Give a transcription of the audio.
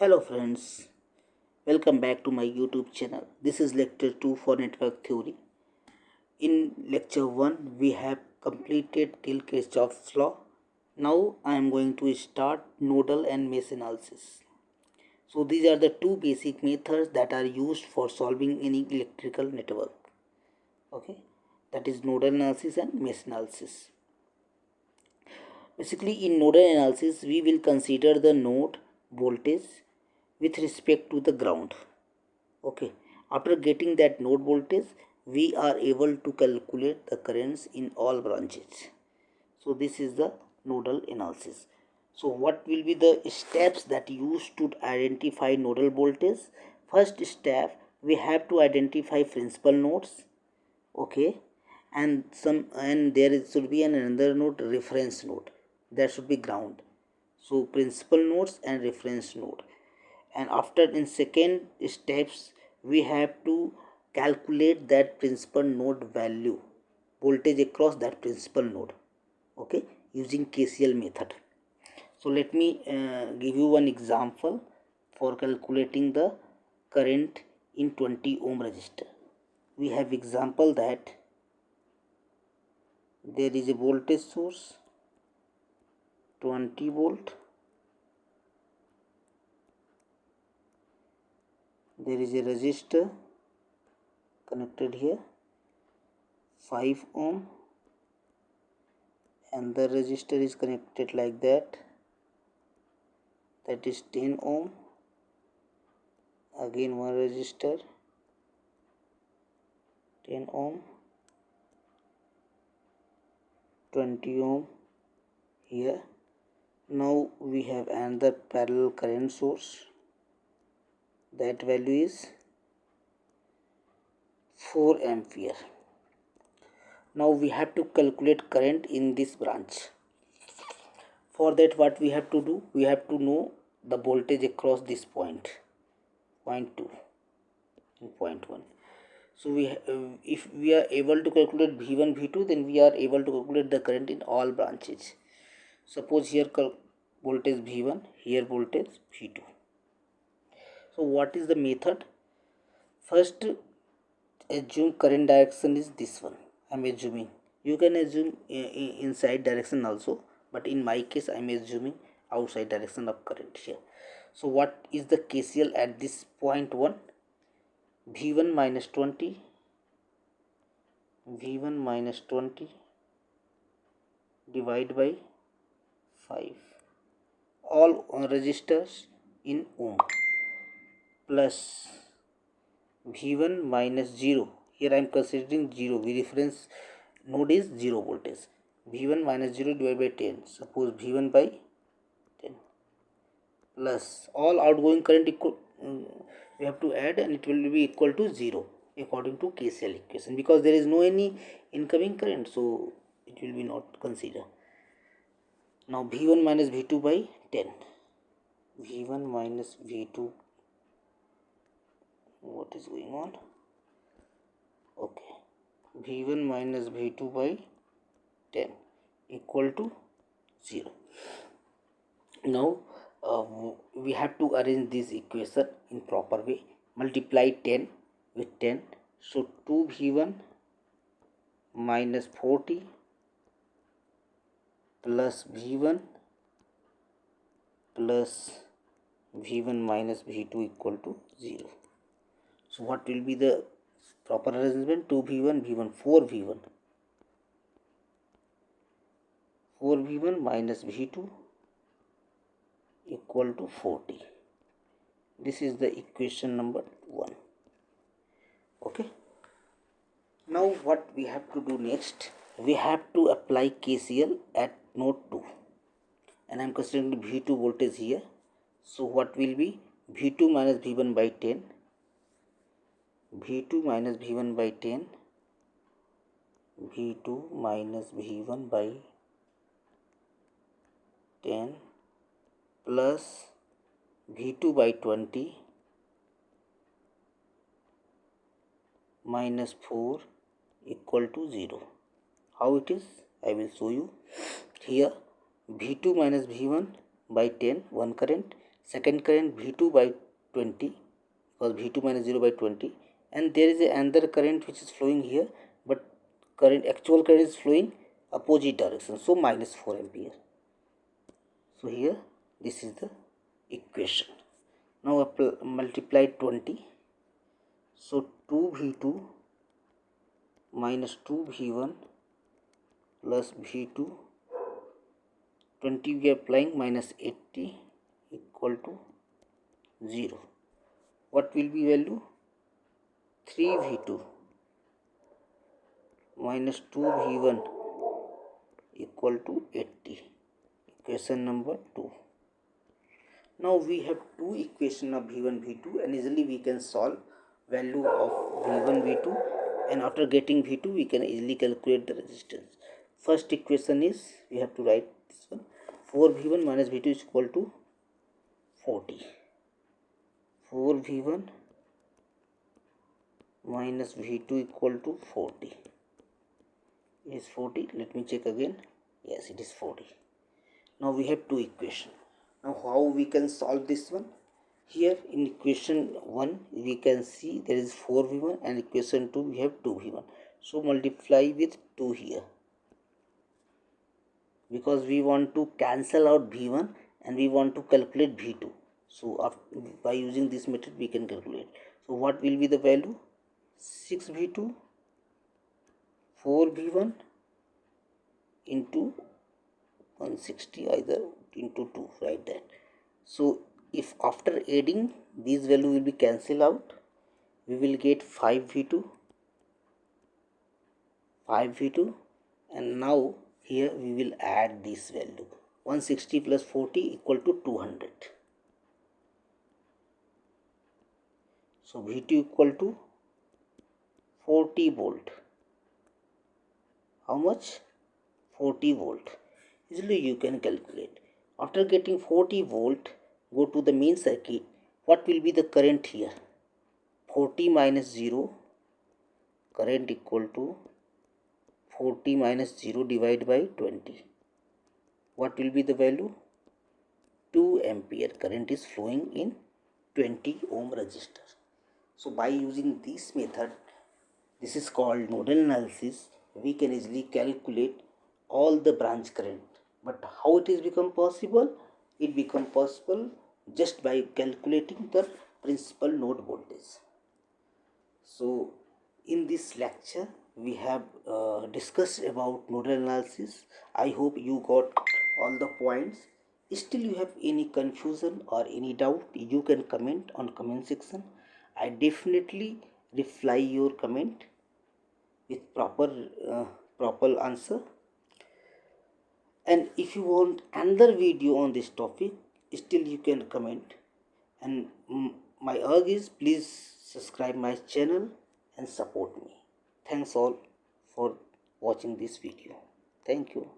Hello friends, welcome back to my YouTube channel. This is lecture 2 for network theory. In lecture 1 we have completed till Kirchhoff's law. Now I am going to start nodal and mesh analysis. So these are the two basic methods that are used for solving any electrical network. Okay, that is nodal analysis and mesh analysis. Basically in nodal analysis we will consider the node voltage with respect to the ground. Okay, after getting that node voltage we are able to calculate the currents in all branches. So this is the nodal analysis. So what will be the steps that used to identify nodal voltage? First step, we have to identify principal nodes. Okay, and should be another node, reference node, that should be ground. So principal nodes and reference node. And after in second steps we have to calculate that principal node value, voltage across that principal node. Okay, using KCL method. So let me give you one example for calculating the current in 20 ohm resistor. We have example that there is a voltage source 20 volt, there is a resistor connected here 5 ohm, and the resistor is connected like that is 10 ohm. Again one resistor 10 ohm, 20 ohm here. Now we have another parallel current source, that value is 4 ampere. Now we have to calculate current in this branch. For that what we have to do, we have to know the voltage across this point 2 and 1. So if we are able to calculate V1 V2, then we are able to calculate the current in all branches. Suppose here voltage V1, here voltage V2. So what is the method? First, assume current direction is this one. I am assuming. You can assume inside direction also, but in my case I am assuming outside direction of current here. So what is the KCL at this point 1? V1 minus 20, V1 minus 20 divide by 5, all resistors in ohm, plus V1 minus 0, here I am considering 0, V reference node is 0 voltage, V1 minus 0 divided by 10, suppose V1 by 10, plus all outgoing current equal, we have to add, and it will be equal to 0 according to KCL equation, because there is no any incoming current, so it will be not considered. Now V1 minus V2 by 10, V1 minus V2, what is going on? Okay, V1 minus V2 by 10 equal to 0. Now we have to arrange this equation in proper way. Multiply 10 with 10, so 2V1 minus 40 plus V1 plus V1 minus V2 equal to 0. So what will be the proper arrangement? 2V1 V1 4V1 minus V2 equal to 40. This is the equation number 1. Okay, now what we have to do next, we have to apply KCL at node 2, and I am considering V2 voltage here. So what will be V2 minus V1 by 10, V2 minus V1 by 10, V2 minus V1 by 10 plus V2 by 20 minus 4 equal to 0. How it is? I will show you. Here V2 minus V1 by 10, one current, second current V2 by 20, because V2 minus 0 by 20, and there is another current which is flowing here, but actual current is flowing opposite direction, so minus 4 ampere. So here this is the equation. Now multiply 20, so 2V2 minus 2V1 plus V2, 20 we are applying, minus 80 equal to 0. What will be value? 3V2 minus 2V1 equal to 80. Equation number 2. Now we have two equation of V1 V2, and easily we can solve value of V1 V2, and after getting V2 we can easily calculate the resistance. First equation is, we have to write this one, 4V1 minus V2 is equal to 40. 4V1 minus V2 equal to 40. It is 40. Let me check again. Yes, it is 40. Now we have two equations. Now how we can solve this one? Here in equation 1 we can see there is 4V1, and equation 2 we have 2V1. So multiply with 2 here, because we want to cancel out V1 and we want to calculate V2. So by using this method we can calculate. So what will be the value? 6V2 4V1 into 160, either into 2, write that. So if after adding these value will be cancelled out, we will get 5V2, and now here we will add this value. 160 plus 40 equal to 200. So V2 equal to 40 volt. How much? 40 volt. Easily you can calculate. After getting 40 volt, go to the main circuit. What will be the current here? 40 minus 0, current equal to 40 minus 0 divided by 20. What will be the value? 2 ampere current is flowing in 20 ohm resistor. So by using this method, this is called nodal analysis, we can easily calculate all the branch current. But how it is become possible? It become possible just by calculating the principal node voltage. So in this lecture we have discussed about nodal analysis. I hope you got all the points. Still you have any confusion or any doubt, you can comment on comment section. I definitely reply your comment with proper answer. And if you want another video on this topic, still you can comment. And my urge is, please subscribe my channel and support me. Thanks all for watching this video. Thank you.